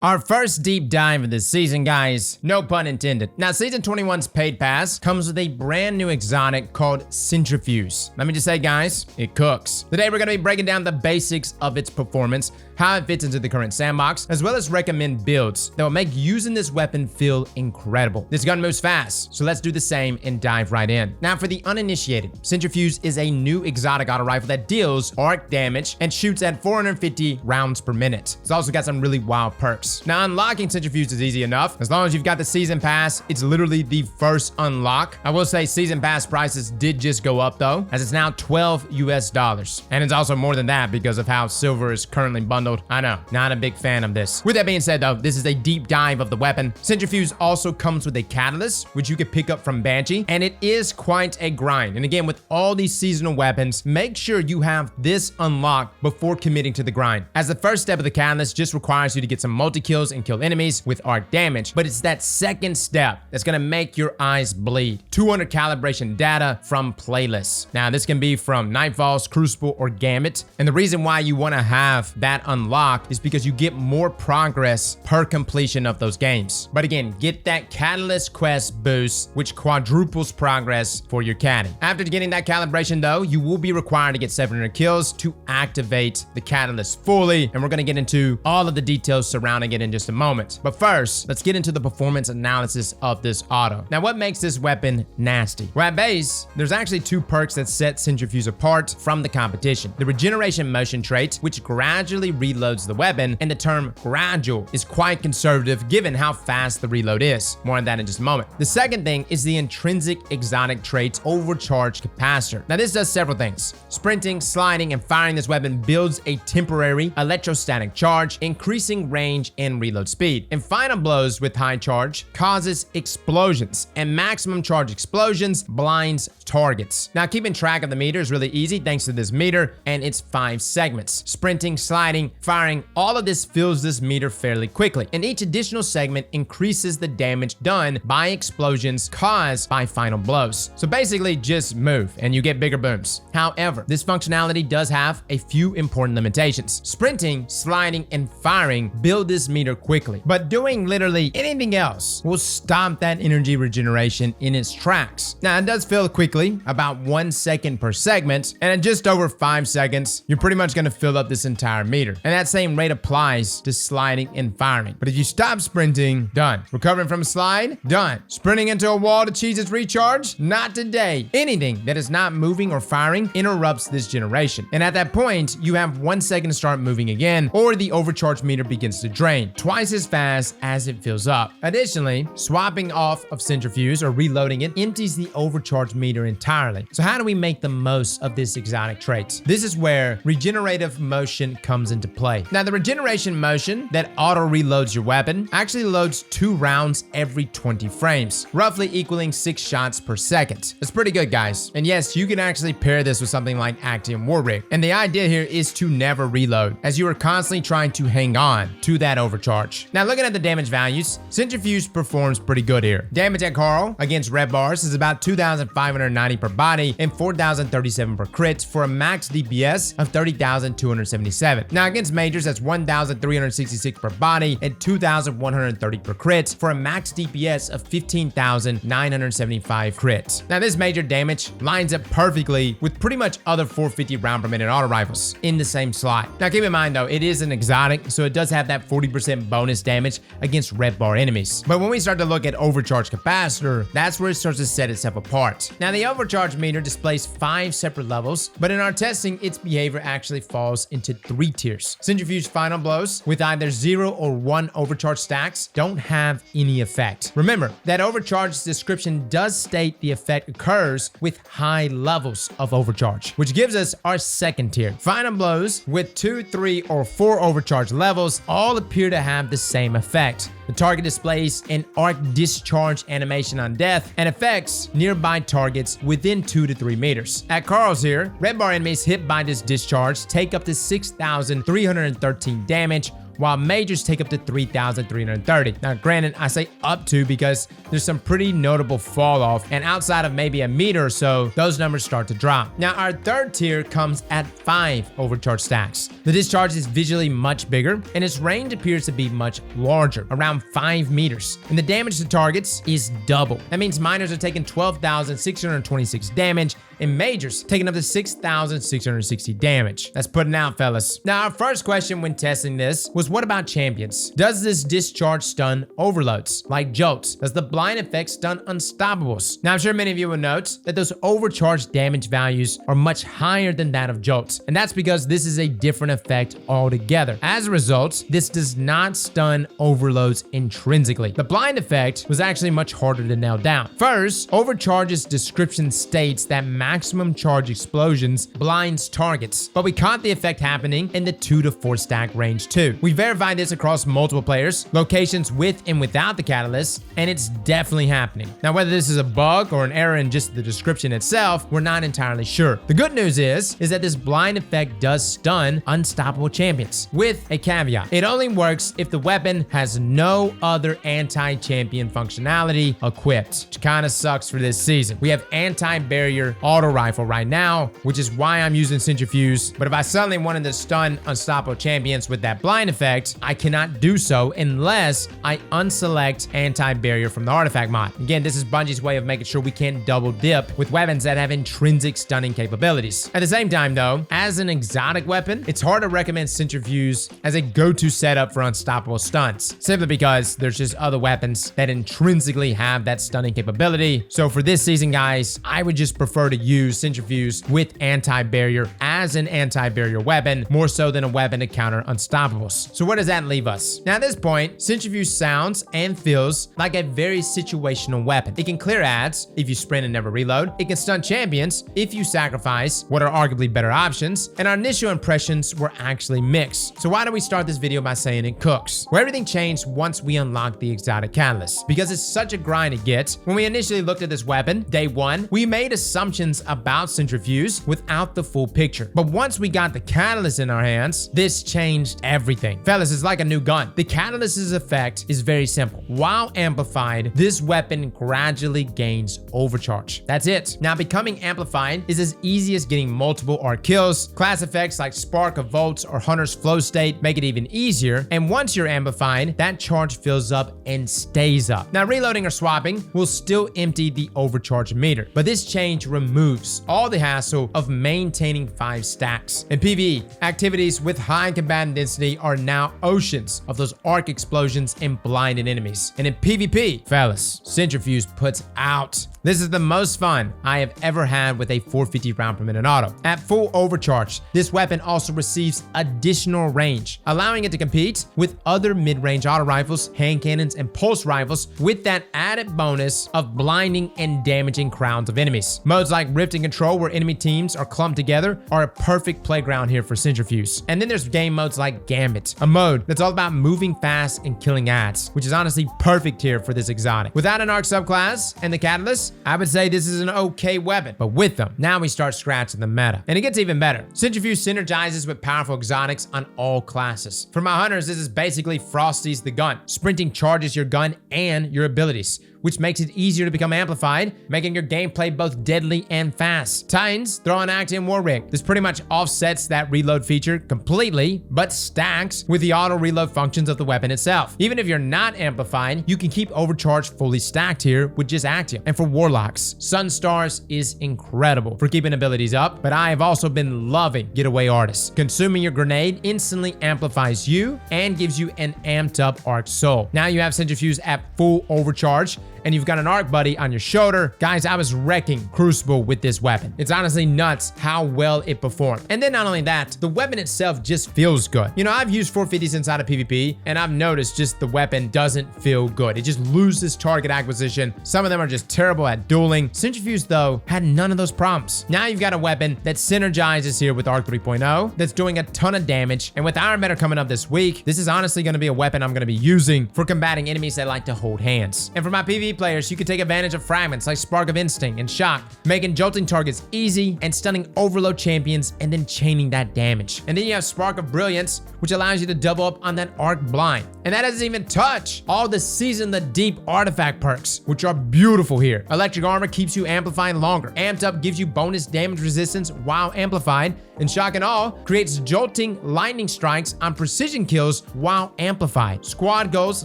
Our first deep dive of this season, guys, no pun intended. Now, Season 21's paid pass comes with a brand new exotic called Centrifuse. Let me just say, guys, it cooks. Today, we're going to be breaking down the basics of its performance, how it fits into the current sandbox, as well as recommend builds that will make using this weapon feel incredible. This gun moves fast, so let's do the same and dive right in. Now, for the uninitiated, Centrifuse is a new exotic auto rifle that deals arc damage and shoots at 450 rounds per minute. It's also got some really wild perks. Now, unlocking Centrifuse is easy enough. As long as you've got the season pass, it's literally the first unlock. I will say season pass prices did just go up though, as it's now $12 US. And it's also more than that because of how silver is currently bundled. I know, not a big fan of this. With that being said though, this is a deep dive of the weapon. Centrifuse also comes with a catalyst, which you can pick up from Banshee, and it is quite a grind. And again, with all these seasonal weapons, make sure you have this unlocked before committing to the grind. As the first step of the catalyst just requires you to get some multi-kills and kill enemies with arc damage, but it's that second step that's gonna make your eyes bleed. 200 calibration data from playlists. Now, this can be from Nightfalls, Crucible, or Gambit, and the reason why you wanna have that unlocked is because you get more progress per completion of those games. But again, get that Catalyst Quest boost, which quadruples progress for your caddy. After getting that calibration though, you will be required to get 700 kills to activate the catalyst fully, and we're gonna get into all of the details surrounding it in just a moment. But first, let's get into the performance analysis of this auto. Now, what makes this weapon nasty? Well, at base, there's actually two perks that set Centrifuse apart from the competition. The regeneration motion trait, which gradually reloads the weapon, and the term gradual is quite conservative given how fast the reload is. More on that in just a moment. The second thing is the intrinsic exotic trait's overcharge capacitor. Now, this does several things. Sprinting, sliding, and firing this weapon builds a temporary electrostatic charge, increasing range and reload speed. And final blows with high charge causes explosions, and maximum charge explosions blinds targets. Now, keeping track of the meter is really easy thanks to this meter and its 5 segments. Sprinting, sliding, firing, all of this fills this meter fairly quickly, and each additional segment increases the damage done by explosions caused by final blows. So basically, just move and you get bigger booms. However, this functionality does have a few important limitations. Sprinting, sliding, and firing build this meter quickly, but doing literally anything else will stop that energy regeneration in its tracks. Now, it does fill quickly, about 1 second per segment, and in just over 5 seconds, you're pretty much gonna fill up this entire meter. And that same rate applies to sliding and firing. But if you stop sprinting, done. Recovering from a slide, done. Sprinting into a wall to cheese its recharge, not today. Anything that is not moving or firing interrupts this generation. And at that point, you have 1 second to start moving again, or the overcharge meter begins to drain, twice as fast as it fills up. Additionally, swapping off of Centrifuse or reloading it empties the overcharge meter entirely. So how do we make the most of this exotic trait? This is where regenerative motion comes into play. Now, the regeneration motion that auto reloads your weapon actually loads 2 rounds every 20 frames, roughly equaling 6 shots per second. That's pretty good, guys. And yes, you can actually pair this with something like Actium War Rig. And the idea here is to never reload, as you are constantly trying to hang on to that overcharge. Now, looking at the damage values, Centrifuse performs pretty good here. Damage at Carl against red bars is about 2,590 per body and 4,037 per crit for a max DPS of 30,277. Now, against majors, that's 1,366 per body and 2,130 per crit for a max DPS of 15,975 crits. Now, this major damage lines up perfectly with pretty much other 450 round per minute auto rifles in the same slot. Now, keep in mind though, it is an exotic, so it does have that 40% bonus damage against red bar enemies. But when we start to look at overcharge capacitor, that's where it starts to set itself apart. Now, the overcharge meter displays 5 separate levels, but in our testing, its behavior actually falls into 3 tiers. Centrifuse final blows with either 0 or 1 overcharge stacks don't have any effect. Remember that overcharge description does state the effect occurs with high levels of overcharge, which gives us our second tier. Final blows with 2, 3, or 4 overcharge levels all appear to have the same effect. The target displays an arc discharge animation on death and affects nearby targets within 2 to 3 meters. At Carl's here, red bar enemies hit by this discharge take up to 6,313 damage, while majors take up to 3,330. Now, granted, I say up to because there's some pretty notable fall off, and outside of maybe a meter or so, those numbers start to drop. Now, our third tier comes at 5 overcharge stacks. The discharge is visually much bigger, and its range appears to be much larger, around 5 meters. And the damage to targets is double. That means minors are taking 12,626 damage, and majors taking up to 6,660 damage. That's putting out, fellas. Now, our first question when testing this was, what about champions? Does this discharge stun overloads, like jolts? Does the blind effect stun unstoppables? Now, I'm sure many of you will note that those overcharged damage values are much higher than that of jolts, and that's because this is a different effect altogether. As a result, this does not stun overloads intrinsically. The blind effect was actually much harder to nail down. First, overcharge's description states that maximum charge explosions blinds targets, but we caught the effect happening in the 2 to 4 stack range too. We verified this across multiple players, locations with and without the catalyst, and it's definitely happening. Now, whether this is a bug or an error in just the description itself, we're not entirely sure. The good news is that this blind effect does stun unstoppable champions, with a caveat. It only works if the weapon has no other anti-champion functionality equipped, which kind of sucks for this season. We have anti-barrier auto rifle right now, which is why I'm using Centrifuse, but if I suddenly wanted to stun unstoppable champions with that blind effect, I cannot do so unless I unselect anti-barrier from the artifact mod. Again, this is Bungie's way of making sure we can't double dip with weapons that have intrinsic stunning capabilities. At the same time though, as an exotic weapon, it's hard to recommend Centrifuse as a go-to setup for unstoppable stunts, simply because there's just other weapons that intrinsically have that stunning capability. So for this season, guys, I would just prefer to use Centrifuse with anti-barrier as an anti-barrier weapon, more so than a weapon to counter unstoppables. So where does that leave us? Now at this point, Centrifuse sounds and feels like a very situational weapon. It can clear ads if you sprint and never reload. It can stun champions if you sacrifice what are arguably better options, and our initial impressions were actually mixed. So why do we start this video by saying it cooks? Well, everything changed once we unlocked the exotic catalyst, because it's such a grind to get. When we initially looked at this weapon, day one, we made assumptions about Centrifuse without the full picture. But once we got the catalyst in our hands, this changed everything. Fellas, it's like a new gun. The catalyst's effect is very simple. While amplified, this weapon gradually gains overcharge. That's it. Now, becoming amplified is as easy as getting multiple arc kills. Class effects like Spark of Volts or Hunter's Flow State make it even easier. And once you're amplified, that charge fills up and stays up. Now, reloading or swapping will still empty the overcharge meter, but this change removes all the hassle of maintaining 5 stacks. In PvE, activities with high combatant density are now oceans of those arc explosions and blinded enemies. And in PvP, fellas, Centrifuse puts out. This is the most fun I have ever had with a 450 round per minute auto. At full overcharge, this weapon also receives additional range, allowing it to compete with other mid-range auto rifles, hand cannons, and pulse rifles with that added bonus of blinding and damaging crowds of enemies. Modes like Rift and Control, where enemy teams are clumped together, are a perfect playground here for Centrifuse. And then there's game modes like Gambit, a mode that's all about moving fast and killing ads, which is honestly perfect here for this exotic. Without an arc subclass and the catalyst, I would say this is an okay weapon, but with them, now we start scratching the meta. And it gets even better. Centrifuse synergizes with powerful exotics on all classes. For my hunters, this is basically Frosty's the gun. Sprinting charges your gun and your abilities, which makes it easier to become amplified, making your gameplay both deadly and fast. Titans throw an act in War Rig. This pretty much offsets that reload feature completely, but stacks with the auto reload functions of the weapon itself. Even if you're not amplified, you can keep overcharge fully stacked here with just Actium. And for Warlocks, Sunstars is incredible for keeping abilities up, but I have also been loving Getaway Artist. Consuming your grenade instantly amplifies you and gives you an amped up Arc Soul. Now you have Centrifuse at full overcharge, and you've got an arc buddy on your shoulder. Guys, I was wrecking Crucible with this weapon. It's honestly nuts how well it performed. And then not only that, the weapon itself just feels good. You know, I've used 450s inside of PvP, and I've noticed just the weapon doesn't feel good. It just loses target acquisition. Some of them are just terrible at dueling. Centrifuse, though, had none of those problems. Now you've got a weapon that synergizes here with Arc 3.0, that's doing a ton of damage. And with Iron Meta coming up this week, this is honestly going to be a weapon I'm going to be using for combating enemies that like to hold hands. And for my PvE PvE players, you can take advantage of fragments like Spark of Instinct and Shock, making jolting targets easy and stunning overload champions and then chaining that damage. And then you have Spark of Brilliance, which allows you to double up on that Arc Blind. And that doesn't even touch all the Season the Deep artifact perks, which are beautiful here. Electric Armor keeps you amplifying longer. Amped Up gives you bonus damage resistance while amplified. And Shock and Awe creates jolting lightning strikes on precision kills while amplified. Squad Goals,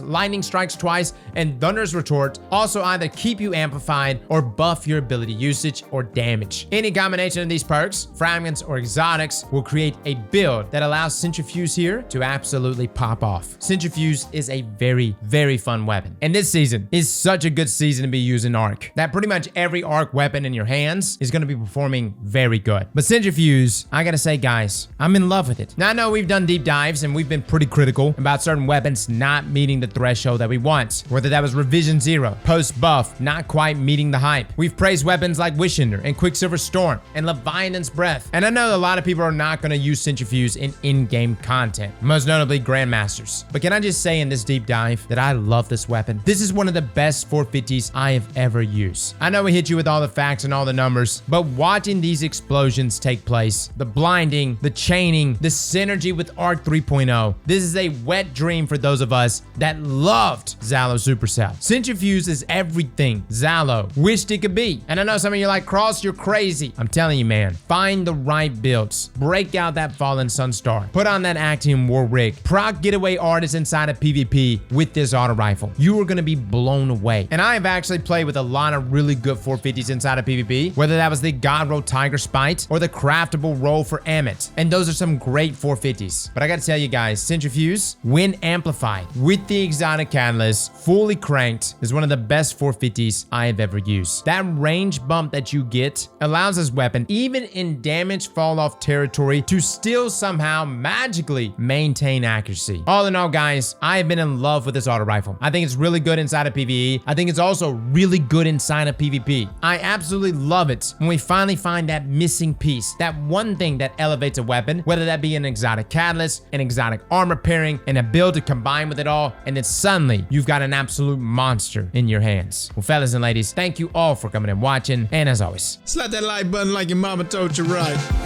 lightning strikes twice, and Thunder's Retort also either keep you amplified or buff your ability usage or damage. Any combination of these perks, fragments, or exotics will create a build that allows Centrifuse here to absolutely pop off. Centrifuse is a very, very fun weapon. And this season is such a good season to be using Arc, that pretty much every Arc weapon in your hands is going to be performing very good. But Centrifuse, I gotta say, guys, I'm in love with it. Now, I know we've done deep dives and we've been pretty critical about certain weapons not meeting the threshold that we want, whether that was Revision Zero, post buff, not quite meeting the hype. We've praised weapons like Wishender and Quicksilver Storm and Leviathan's Breath. And I know a lot of people are not going to use Centrifuse in in-game content, most notably Grandmasters. But can I just say in this deep dive that I love this weapon? This is one of the best 450s I have ever used. I know we hit you with all the facts and all the numbers, but watching these explosions take place, the blinding, the chaining, the synergy with Arc 3.0, this is a wet dream for those of us that loved Zhalo Supercell. Centrifuse is everything Zhalo wished it could be. And I know some of you are like, Cross, you're crazy. I'm telling you, man, find the right builds. Break out that Fallen Sunstar. Put on that Actium War Rig. Proc Getaway Artist inside of PvP with this auto rifle. You are going to be blown away. And I have actually played with a lot of really good 450s inside of PvP, whether that was the God Roll Tiger Spite or the craftable roll for Amit. And those are some great 450s. But I gotta tell you guys, Centrifuse, when amplified with the exotic catalyst, fully cranked, is one of the best 450s I have ever used. That range bump that you get allows this weapon, even in damage fall off territory, to still somehow magically maintain accuracy. All in all, guys, I have been in love with this auto rifle. I think it's really good inside of PvE. I think it's also really good inside of PvP. I absolutely love it when we finally find that missing piece, that one thing that elevates a weapon, whether that be an exotic catalyst, an exotic armor pairing, and a build to combine with it all, and then suddenly you've got an absolute monster in your hands. Well, fellas and ladies, thank you all for coming and watching, and as always, slap that like button like your mama told you right.